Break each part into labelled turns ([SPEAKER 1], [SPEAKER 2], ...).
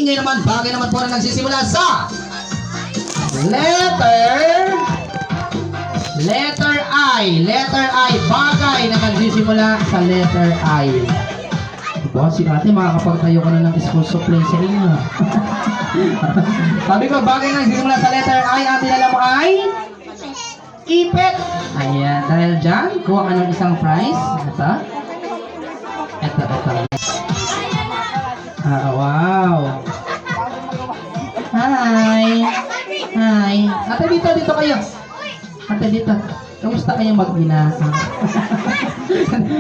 [SPEAKER 1] Ngayon naman, bagay naman po na nagsisimula sa letter I. Letter I. Bagay na nagsisimula sa letter I. Diba, si ate makakapagtayo ka na ng school supply sa inyo. Sabi ko, bagay na nagsisimula sa letter I. Ang dinala mo ay ipit. Ayan, dahil dyan, kuha ka ng isang prize. Ito. Wow. Hi. Ate, dito kayo. Ate, dito. Kamusta kayo mag-binasa?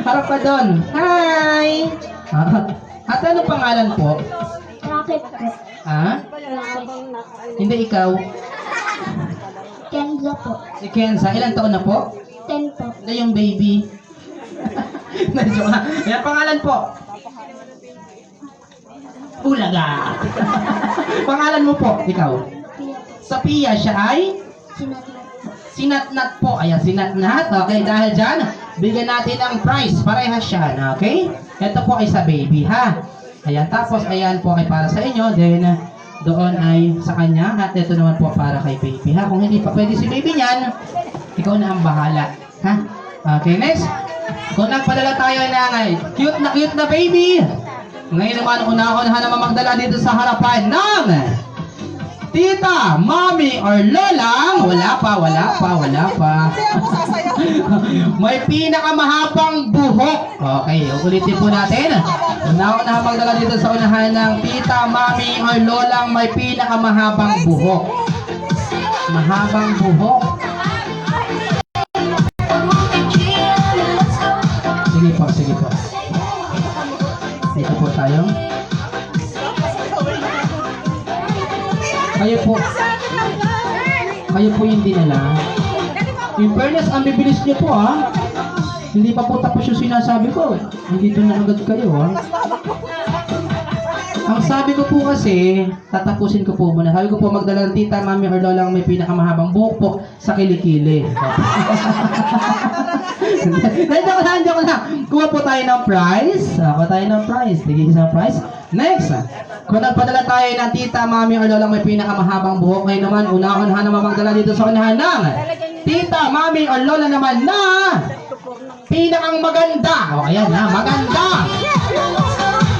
[SPEAKER 1] Harap ka doon. Hi. Ate, ano pangalan po?
[SPEAKER 2] Rocket po.
[SPEAKER 1] Ha? Hindi ikaw.
[SPEAKER 2] Kenza po.
[SPEAKER 1] Si Kenza, ilang taon na po?
[SPEAKER 2] 10 po.
[SPEAKER 1] Hindi yung baby. Medyo nga. Ayan, pangalan po. Ulaga. Pangalan mo po, ikaw. Sophia, siya ay? Sinatnat po. Ayan, sinatnat. Okay, dahil dyan, bigyan natin ang prize. Parehas yan, okay? Ito po ay sa baby, ha? Ayan, tapos, ayan po ay para sa inyo. Then, doon ay sa kanya. At ito naman po para kay baby, ha? Kung hindi pa pwede si baby niyan, ikaw na ang bahala, ha? Okay, next. Kung nagpadala tayo ng cute na baby, ngayon naman una-unahan naman magdala dito sa harapan ng tita, mommy, or lolang. Wala pa. May pinakamahabang buhok. Okay, ulitin po natin. Una-unahan magdala dito sa unahan ng tita, mommy, or lolang may pinakamahabang buhok. Mahabang buhok. Sige po. Dito po tayo. Kayo po yung dinala. In fairness, ang bibilis niyo po, ha? Hindi pa po tapos yung sinasabi ko. Nandito na agad kayo, ha? Ang sabi ko po kasi, tatapusin ko po muna. Sabi ko po, magdala ng tita, mami, or lolang may pinakamahabang buhok po sa kilikili. Joke lang. Kuha po tayo ng prize. Tigil isang prize. Next, kung nagpadala tayo ng tita, mami, or lolang may pinakamahabang buhok, ngayon naman, unahan naman magdala dito sa unahan ng tita, mami, or lola naman na pinakang maganda. O, ayan na, maganda.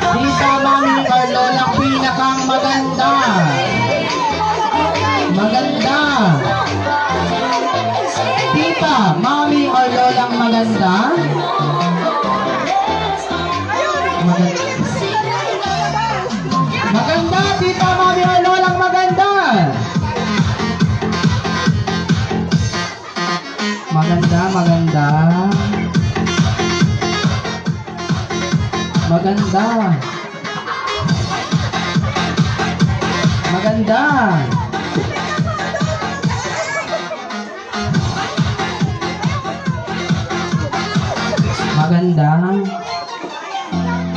[SPEAKER 1] Tita, mami, or lolang pinakang maganda. Tita, mami, or lolang maganda. Maganda, tita, mami, or lolang maganda. Maganda.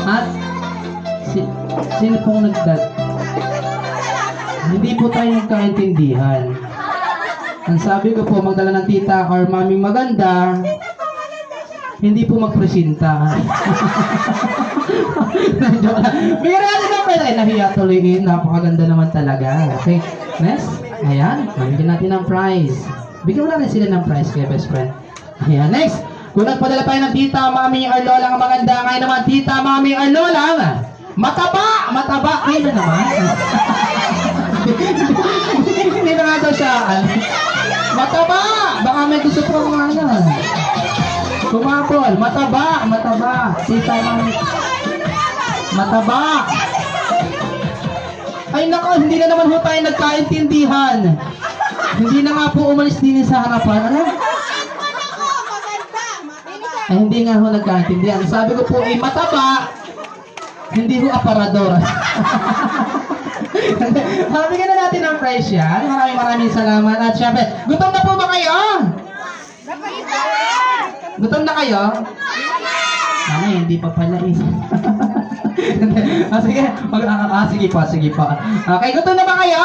[SPEAKER 1] At sino pong hindi po tayo nagkaintindihan. Ang sabi ko po, magdala ng tita or maming maganda, hindi po magpresenta. Bigyan natin ng pwede. Nahiya tuloy. Napakaganda naman talaga. Okay. Next. Ayan. Bigyan natin ng prize. Bigyan mo natin sila ng prize kay best friend. Ayan. Next. Kung nagpadala tayo ng tita, mami, or lolang maganda, ngayon naman, tita, mami, or lolang mataba. Ay, na naman. Hindi na nga daw siya. Mataba. Baka may gusto po mga kumapol. Mataba. Tita, mami. Mataba. Ay, nako, hindi na naman ho tayo nagkaintindihan. Hindi na nga po umalis din sa harapan. Ano? Ay, hindi nga ho nagkaintindihan. Sabi ko po, mataba. Hindi ho aparador. Bigyan na natin ang price yan. Maraming salamat. At syempre, gutom na po ba kayo? Gutom na kayo? Ay, hindi pa pala eh. Sige po. Okay, gutom na ba kayo?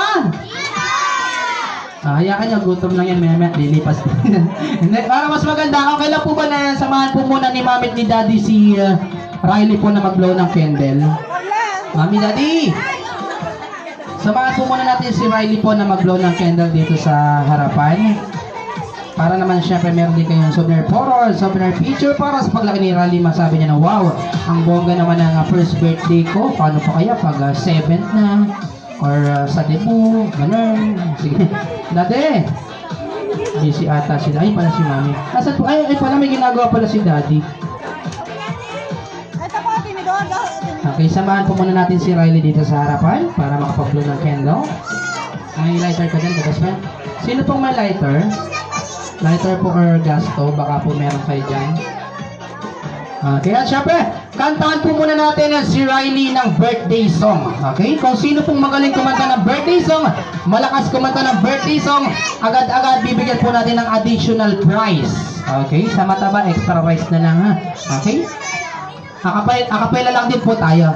[SPEAKER 1] Hayaan niyo, gutom lang yan, meme, lilipas din. Para mas maganda, okay lang po ba na samahan po muna ni Mami at ni Daddy si Riley po na mag-blow ng candle? Mami, Daddy! muna natin si Riley po na mag-blow ng candle dito sa harapan. Para naman syempre meron din kayong souvenir photo, souvenir picture para sa paglaki ni Riley, masabi niya na wow, ang bongga naman ng first birthday ko. Paano pa kaya pag 7th na? Or sa debut, ganun. Sige, dati. Busy ata sila. Ay, pala si mami. Nasaan po? Ay, pala may ginagawa pala si daddy. Okay, samahan po muna natin si Riley dito sa harapan para makapag-blow ng candle. May lighter ka dyan, best friend. Sino pong may lighter? Lighter po or gas stove, baka po meron kayo dyan. Okay, at syempre, kantahan po muna natin si Riley ng birthday song. Okay, kung sino pong magaling kumanta ng birthday song, malakas kumanta ng birthday song, agad-agad bibigyan po natin ng additional prize. Okay, sa mataba, extra rice na lang ha. Okay? Akapela lang din po tayo.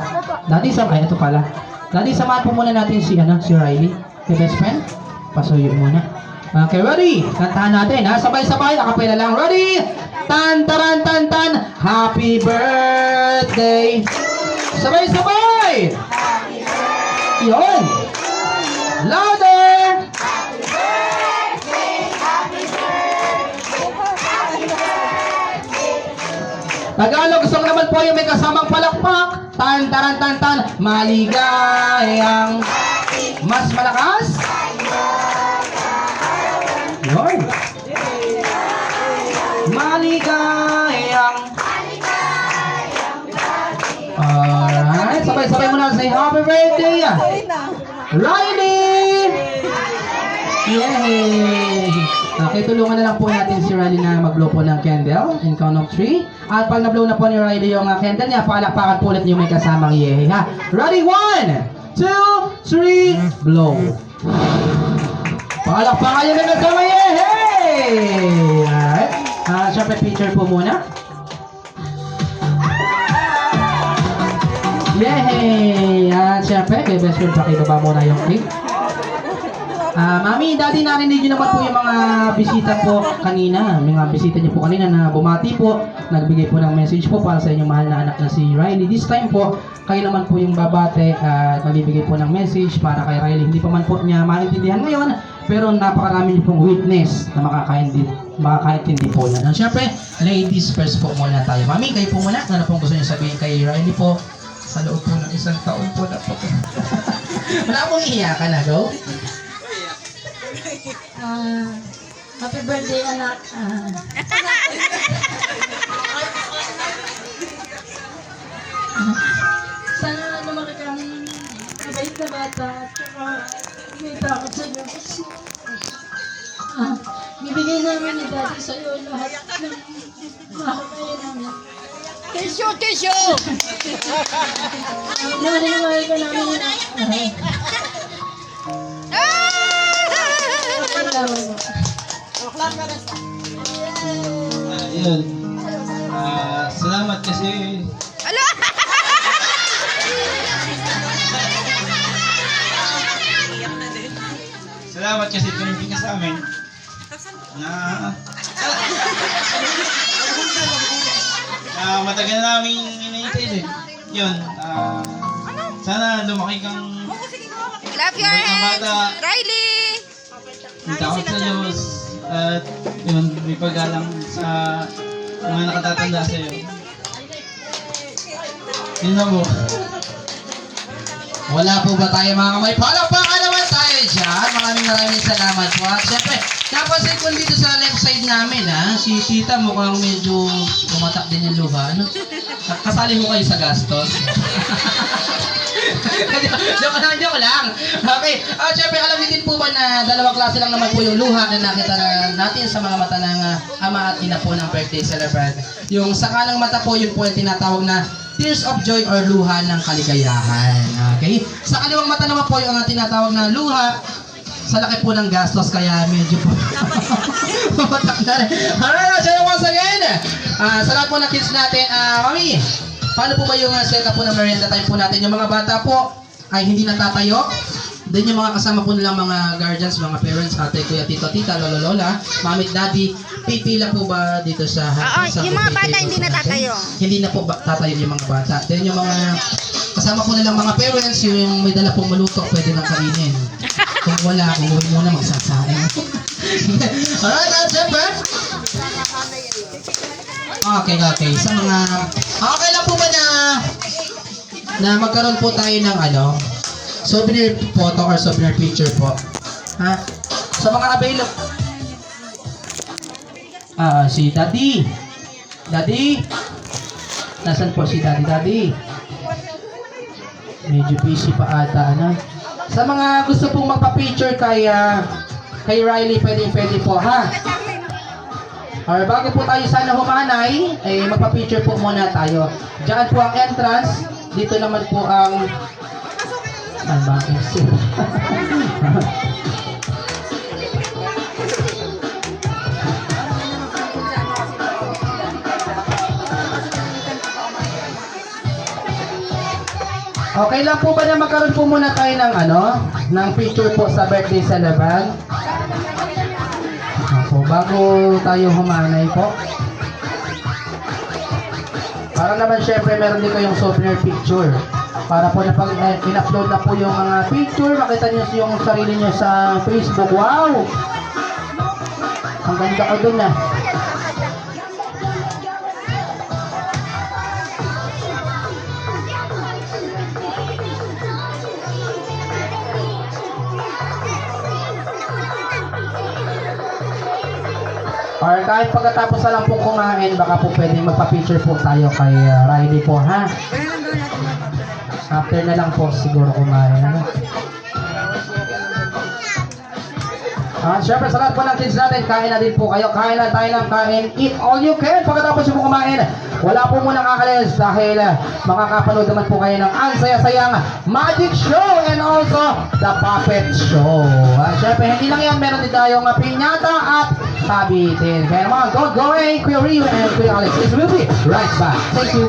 [SPEAKER 1] Daddy, ito pala. Daddy, samahan po muna natin si Riley. The best friend. Pasuyo muna. Okay, ready? Kantahan natin, ha? Sabay-sabay, akapela lang. Ready? Tan, taran, tan, tan. Happy birthday. Sabay-sabay. Yun. Louder. Tagalog song naman po yung may kasamang palakpak. Tan, taran, tan, tan. Maligayang mas malakas. Yun. Maligayang. Alright. Sabay-sabay mo na say happy birthday. Riley! Yay! Okay, tulungan na lang po natin si Riley na mag-blow po ng candle in count of 3. At pag na-blow na po ni Riley yung candle niya, palakpakan po ulit yung may kasamang yay, ha? Ready? 1, 2, 3, blow. Palakpakan yung may kasamang yay! Alright. Siyempre, picture po muna. Yay! At siyempre, kay best friend, pakibaba muna yung cake. Mami, daddy, narinig nyo naman po yung mga bisita po kanina. Mga bisita nyo po kanina na bumati po. Nagbigay po ng message po para sa inyong mahal na anak na si Riley. This time po, kayo naman po yung babate at magbibigay po ng message para kay Riley. Hindi pa man po niya maintindihan ngayon, pero napakarami niyo pong witness na makakaintindi po niya. Siyempre, ladies first po muna tayo. Mami, kayo po muna. Ano pong gusto niyo sabihin kay Riley po? Sa loob po ng isang taon po na po. Wala pong iiyakan na, go?
[SPEAKER 2] Happy birthday, anak. Sana lumaki kang mabait na bata at saka may takot sa Diyos. Bibigay namin ni Daddy sa'yo lahat ng makakaya namin.
[SPEAKER 3] Tissue!
[SPEAKER 2] Mahal ka namin.
[SPEAKER 4] Yun. Salamat kasi tumingin ka sa amin na matagal namin iniintay din. Yun. Sana lumaki kang
[SPEAKER 3] Clap your hands! Riley!
[SPEAKER 4] may takot sa Diyos at yun, may paggalang sa mga nakatatanda sa iyo. Yun na po.
[SPEAKER 1] Wala po ba tayo mga kamay? Palakpakan naman tayo dyan. Maraming salamat po. At syempre, napansin ko dito sa left side namin, si Sita mukhang medyo tumatak din yung luha. Ano? Kasali mo kayo sa gastos. Joke lang. Okay. Syempre, alam niyo din po ba na dalawang klase lang naman po yung luha na nakita natin sa mga mata ng ama at ina po ng birthday celebrant. Yung sa kanang mata po, yun po yung tinatawag na tears of joy or luha ng kaligayahan. Okay? Sa kaliwang mata naman po yung tinatawag na luha sa laki po ng gastos, kaya medyo po matak na rin. Alright, so once again, sa lahat po ng kids natin, Mami, paano po ba yung setup po ng merienda time po natin? Yung mga bata po ay hindi natatayo. Then yung mga kasama po nilang mga guardians, mga parents, ate, kuya, tito, tita, lolo, lola, mami, daddy, pipila po ba dito sa
[SPEAKER 3] yung mga bata hindi natatayo.
[SPEAKER 1] Hindi na po tatayo yung mga bata. Then yung mga kasama po nilang mga parents, yung may dala pong maluto, pwede nang kainin. Pag wala, uuwi muna magsasaing. Alright, at syempre. Okay. Sa mga... Okay lang po ba na magkaroon po tayo ng souvenir photo or souvenir picture po? Ha? Sa mga available... si Daddy. Daddy? Nasaan po si Daddy? Medyo busy pa ata, Sa mga gusto pong magpa-picture kay Riley, pwede po, ha? Or bago po tayo sana humanay, magpa-picture po muna tayo. Diyan po ang entrance. Dito naman po ang... Saan ba ang exit? Okay lang po ba na magkaroon po muna tayo ng picture po sa birthday celebrant? Ako, bago tayo humanay po. Para naman syempre meron din kayong souvenir picture. Para po na pag in-upload na po yung mga picture, makita niyo yung sarili niyo sa Facebook. Wow! Ang ganda ko dun Or kahit pagkatapos na lang po kumain, baka po pwedeng magpa-picture po tayo kay Riley po, ha? After na lang po siguro kumain, syempre sa lahat po ng kids natin, kain na din po kayo. Kain na tayo ng kain. Eat all you can. Pagkatapos po kumain, wala po munang aalis dahil makakapanood naman po kayo ng ang saya-sayang magic show and also the puppet show. Syempre, hindi lang yan. Meron din tayong pinyata at sabitin. Kaya naman, go away, Kuya Rio and Kuya Alex. This will be right back. Thank you.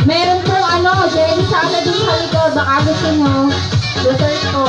[SPEAKER 2] Meron po jelly sana dun sa likod. Baka gusto nyo. Dessert po.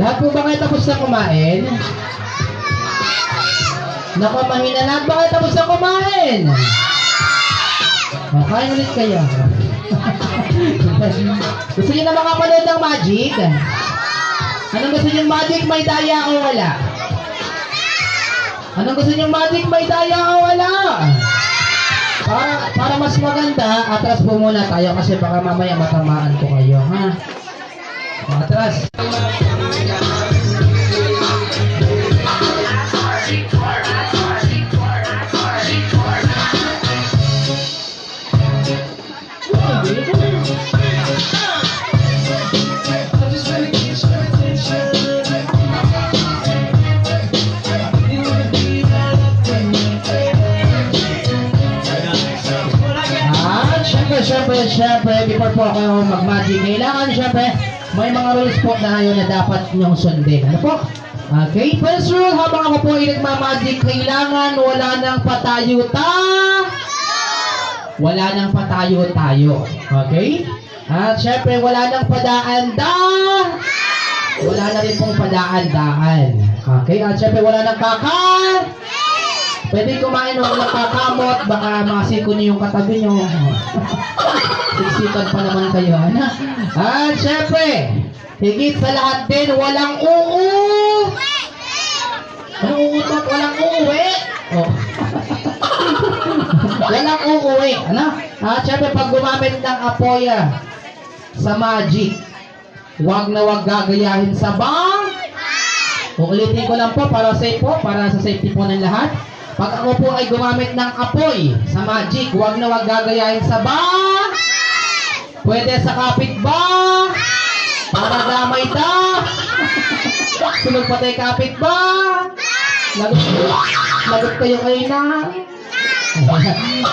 [SPEAKER 1] Lahat po ba kayo tapos na kumain? Naku, mahina. Lahat ba kayo tapos na kumain? O, kain ulit kayo. Gusto niyo na makapanood ng magic? Anong gusto niyo magic? May daya o wala? Anong gusto niyo magic? May daya o wala? Para mas maganda, atras po muna tayo kasi baka mamaya matamaan ko kayo, ha? O, atras. Siyempre, before po ako mag-magic, kailangan siyempre, may mga rules po na yun na dapat niyong sundin. Ano po? Okay, first rule, habang ako po ay nagmamagic, kailangan wala nang wala nang patayo-tayo. Okay? At siyempre, wala nang wala na rin pong padaan-daan. Okay? At siyempre, wala nang pwede kumain o walang kakamot, baka makasiko niyo yung katabi niyo. Siksikan pa naman kayo, ano? At syempre, higit sa lahat din, walang Anong uutot? Walang uuwi? Oh. Walang uuwi, ano? At syempre, pag gumamit ng apoya sa magic, wag na wag gagayahin sa Uulitin ko lang po para safe po, para sa safety po ng lahat. Pag ako po ay gumamit ng apoy sa magic, huwag na huwag gagayahin sa ba. Pwede sa kapit ba? Para damay ta. Sunod patay kapit ba? Lagot kayo kayo na.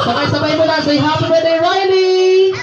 [SPEAKER 1] Sabay-sabay mo na. Say happy birthday, Riley!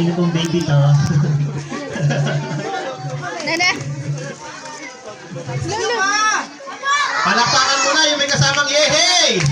[SPEAKER 5] Kanino pong baby to?
[SPEAKER 3] Nana.
[SPEAKER 5] Palakpakan mo na yung may kasamang yehey!